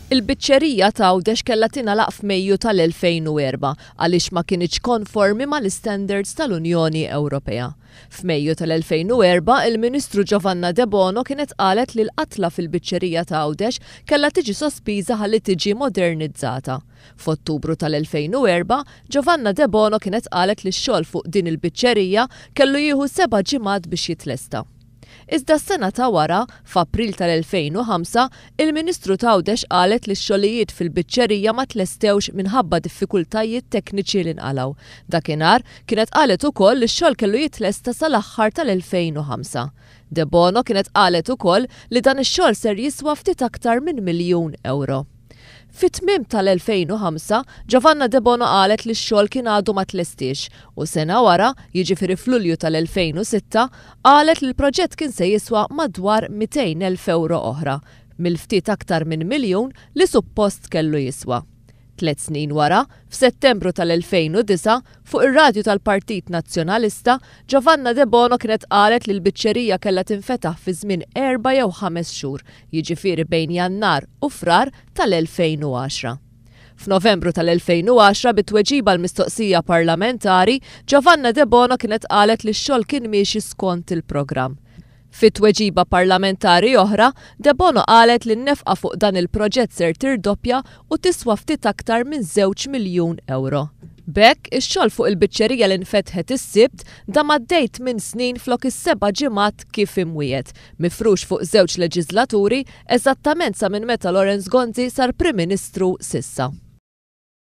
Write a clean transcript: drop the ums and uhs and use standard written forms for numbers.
Il-biċċerija ta' Għawdex kellha tingħalaq f'Mejju tal-2004 għaliex ma kienx konformi mal-istandards tal-Unjoni Ewropea. F'Mejju tal-2004 il-Ministru Giovanna De Bono kienet qalet li l-qatla fil-biċċerija ta' Għawdex kellha tiġi sospiża ħalli tiġi modernizzata. F'Ottubru tal-2004 Giovanna De Bono kienet qalet li x-xogħol fuq din il-biċċerija kellu jieħu 7 ġimgħat biex jitlesta. Iżda s-sena ta' wara, f'April tal-2005, il-Ministru ta' Għawdex qalet li x-xogħlijiet fil-biċċerija ma tlestewx minħabba diffikultajiet tekniċi li nqalgħu. Dakinhar kienet qalet ukoll li x-xogħol kellu jitlesta sal-aħħar tal-2005. De Bono kienet qalet ukoll li dan ix-xogħol ser jiswa ftit aktar minn €1,000,000. Fit-tmiem tal-2005, Giovanna De Bono qalet li x-xogħol kien għadu ma tlestix u sena wara, jiġifieri f'Lulju tal-2006, qalet li l-proġett kien se jiswa madwar €200,000 oħra, mill-ftit aktar minn miljun li suppost kellu jiswa. 3 snin wara, f'Settembru tal-2009, fuq ir-radju tal-Partit Nazzjonalista, Giovanna De Bono kienet qalet li l-biċċerija kellha tinfetaħ fi żmien 4 jew 5 xhur, jiġifieri bejn Jannar u Frar tal-2010. F'Novembru tal-2010 bit-tweġiba l-mistoqsija parlamentari, Giovanna De Bono kienet qalet li x-xogħol kien miexi skont il-programm. Fit-tweġiba parlamentari oħra, De Bono qalet li n-nefqa fuq dan il-proġett ser tirdoppja u tiswa ftit aktar minn €2,000,000. B'hekk, ix-xogħol fuq il-biċċerija li nfetħet is-Sibt da maddejt minn snin flok is-7 ġimgħat kif imwiegħed, mifrux fuq 2 leġislaturi eżattament sa minn meta Lawrence Gonzi sar Prim Ministru s'issa.